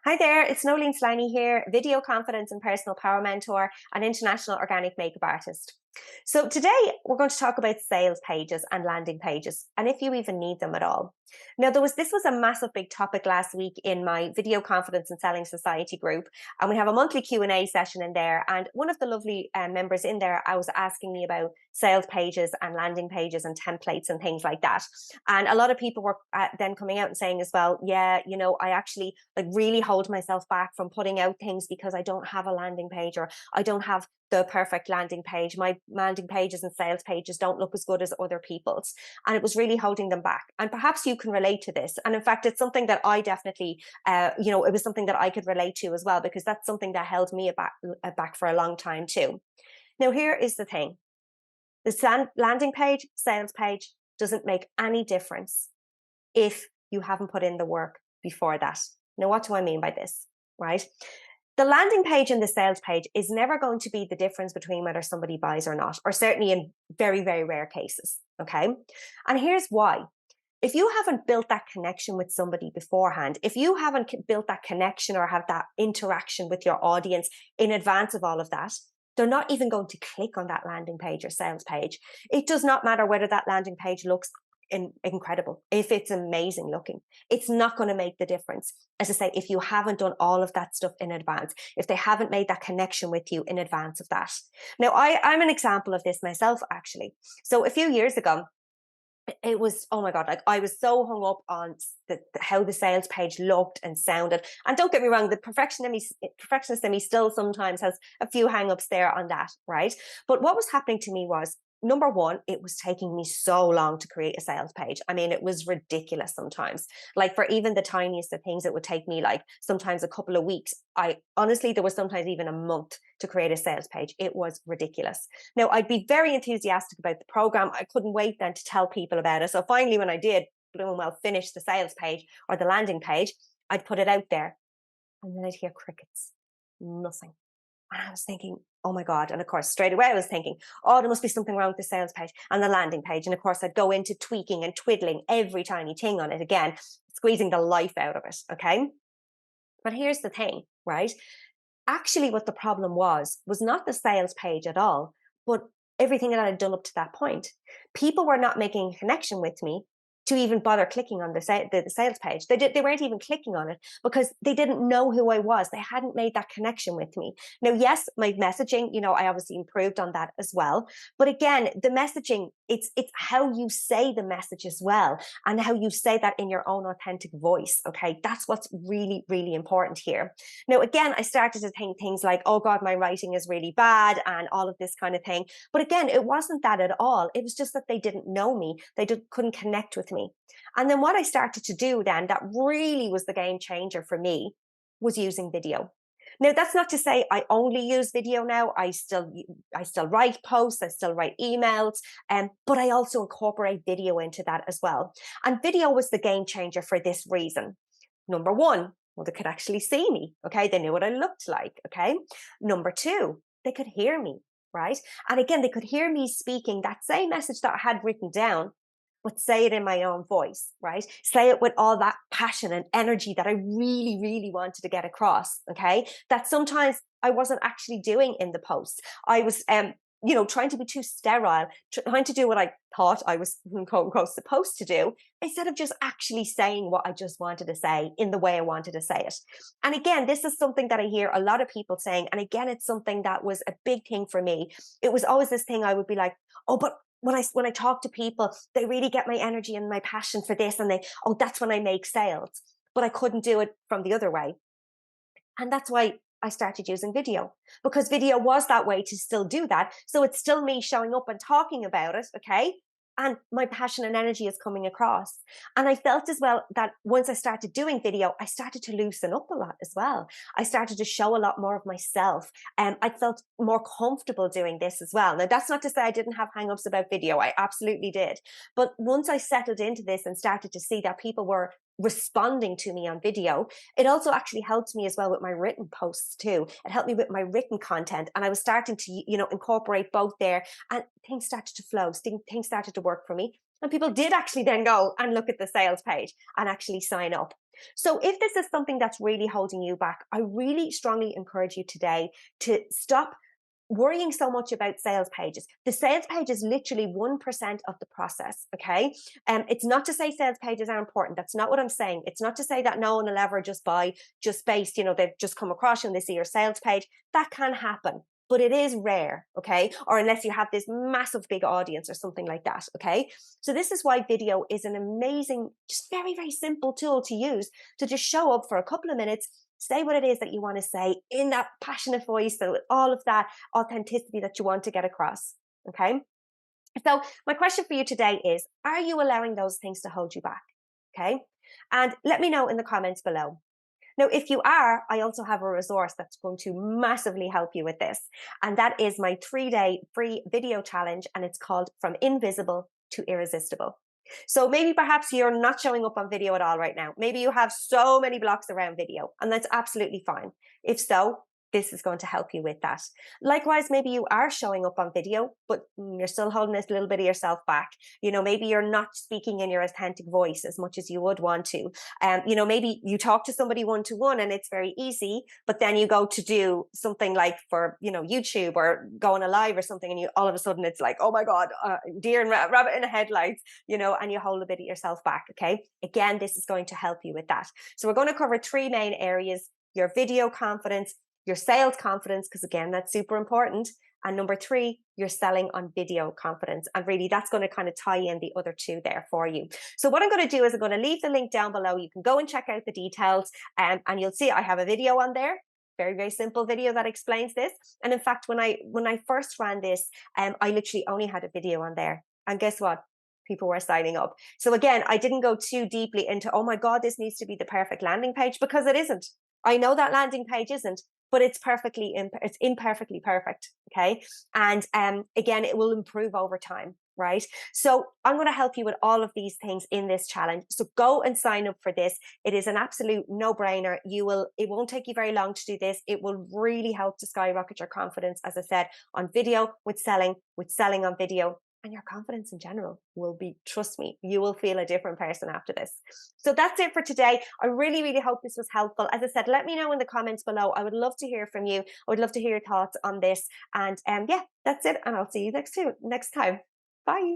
Hi there, it's Nolene Slaney here, video confidence and personal power mentor and international organic makeup artist. So today we're going to talk about sales pages and landing pages and if you even need them at all. Now this was a massive big topic last week in my Video Confidence and Selling Society group, and we have a monthly Q&A session in there, and one of the lovely members in there I was asking me about sales pages and landing pages and templates and things like that. And a lot of people were then coming out and saying as well, yeah, I actually really hold myself back from putting out things because I don't have a landing page, or I don't have the perfect landing page. My landing pages and sales pages don't look as good as other people's. And it was really holding them back. And perhaps you can relate to this. And in fact, it's something that I definitely, it was something that I could relate to as well, because that's something that held me back for a long time too. Now, here is the thing. The landing page, sales page doesn't make any difference if you haven't put in the work before that. Now, what do I mean by this, right? The landing page and the sales page is never going to be the difference between whether somebody buys or not, or certainly in very, very rare cases, okay? And here's why. If you haven't built that connection with somebody beforehand, if you haven't built that connection or have that interaction with your audience in advance of all of that, they're not even going to click on that landing page or sales page. It does not matter whether that landing page looks incredible, if it's amazing looking, it's not going to make the difference. As I say, if you haven't done all of that stuff in advance, if they haven't made that connection with you in advance of that. Now, I'm an example of this myself, actually. So a few years ago, it was, oh my God, I was so hung up on how the sales page looked and sounded. And don't get me wrong, the perfectionist in me still sometimes has a few hang-ups there on that, right? But what was happening to me was, number one, it was taking me so long to create a sales page. I mean, it was ridiculous sometimes. Like for even the tiniest of things, it would take me sometimes a couple of weeks. There was sometimes even a month to create a sales page. It was ridiculous. Now, I'd be very enthusiastic about the program. I couldn't wait then to tell people about it. So finally, when I did, finish the sales page or the landing page, I'd put it out there and then I'd hear crickets, nothing. And I was thinking, oh my God. And of course, straight away I was thinking, oh, there must be something wrong with the sales page and the landing page. And of course, I'd go into tweaking and twiddling every tiny thing on it again, squeezing the life out of it. Okay. But here's the thing, right? Actually, what the problem was not the sales page at all, but everything that I'd done up to that point. People were not making a connection with me to even bother clicking on the sales page. They weren't even clicking on it because they didn't know who I was. They hadn't made that connection with me. Now, yes, my messaging, I obviously improved on that as well. But again, the messaging, it's how you say the message as well, and how you say that in your own authentic voice. Okay, that's what's really, really important here. Now, again, I started to think things like, oh God, my writing is really bad and all of this kind of thing. But again, it wasn't that at all. It was just that they didn't know me. They couldn't connect with me. And then what I started to do then, that really was the game changer for me, was using video. Now, that's not to say I only use video now. I still write posts, I still write emails, but I also incorporate video into that as well. And video was the game changer for this reason. Number one, well, they could actually see me. Okay, they knew what I looked like. Okay. Number two, they could hear me, right? And again, they could hear me speaking that same message that I had written down, but say it in my own voice, right? Say it with all that passion and energy that I really, really wanted to get across, okay? That sometimes I wasn't actually doing in the post. I was, trying to be too sterile, trying to do what I thought I was, quote unquote, supposed to do, instead of just actually saying what I just wanted to say in the way I wanted to say it. And again, this is something that I hear a lot of people saying. And again, it's something that was a big thing for me. It was always this thing I would be like, oh, but when I talk to people, they really get my energy and my passion for this, and that's when I make sales. But I couldn't do it from the other way. And that's why I started using video, because video was that way to still do that. So it's still me showing up and talking about it, okay? And my passion and energy is coming across. And I felt as well that once I started doing video, I started to loosen up a lot as well. I started to show a lot more of myself. And I felt more comfortable doing this as well. Now, that's not to say I didn't have hangups about video. I absolutely did. But once I settled into this and started to see that people were responding to me on video, it also actually helped me as well with my written posts too. It helped me with my written content, and I was starting to incorporate both there, and things started to flow, things started to work for me. And people did actually then go and look at the sales page and actually sign up. So if this is something that's really holding you back, I really strongly encourage you today to stop worrying so much about sales pages. The sales page is literally 1% of the process, okay? It's not to say sales pages are important. That's not what I'm saying. It's not to say that no one will ever just buy just based, they've just come across you and they see your sales page. That can happen, but it is rare, okay? Or unless you have this massive big audience or something like that, okay? So this is why video is an amazing, just very, very simple tool to use to just show up for a couple of minutes, say what it is that you want to say in that passionate voice, so all of that authenticity that you want to get across. Okay. So my question for you today is, are you allowing those things to hold you back? Okay. And let me know in the comments below. Now, if you are, I also have a resource that's going to massively help you with this. And that is my 3-day free video challenge. And it's called From Invisible to Irresistible. So maybe perhaps you're not showing up on video at all right now. Maybe you have so many blocks around video, and that's absolutely fine. If so, this is going to help you with that. Likewise, maybe you are showing up on video, but you're still holding this little bit of yourself back. Maybe you're not speaking in your authentic voice as much as you would want to. Maybe you talk to somebody one-to-one and it's very easy, but then you go to do something like for, YouTube or go on a live or something, and you all of a sudden it's like, oh my God, deer and rabbit in the headlights, and you hold a bit of yourself back. Okay. Again, this is going to help you with that. So we're going to cover 3 main areas: your video confidence, your sales confidence, because again, that's super important. And number 3, you're selling on video confidence. And really that's going to kind of tie in the other 2 there for you. So what I'm going to do is I'm going to leave the link down below. You can go and check out the details, and you'll see I have a video on there. Very, very simple video that explains this. And in fact, when I first ran this, I literally only had a video on there. And guess what? People were signing up. So again, I didn't go too deeply into, oh my God, this needs to be the perfect landing page, because it isn't. I know that landing page isn't, but it's imperfectly perfect. Okay. And again, it will improve over time. Right. So I'm going to help you with all of these things in this challenge. So go and sign up for this. It is an absolute no-brainer. It won't take you very long to do this. It will really help to skyrocket your confidence, as I said, on video, with selling on video. And your confidence in general will be, trust me, you will feel a different person after this. So that's it for today. I really, really hope this was helpful. As I said, let me know in the comments below. I would love to hear from you. I would love to hear your thoughts on this. And yeah, that's it. And I'll see you next time. Bye.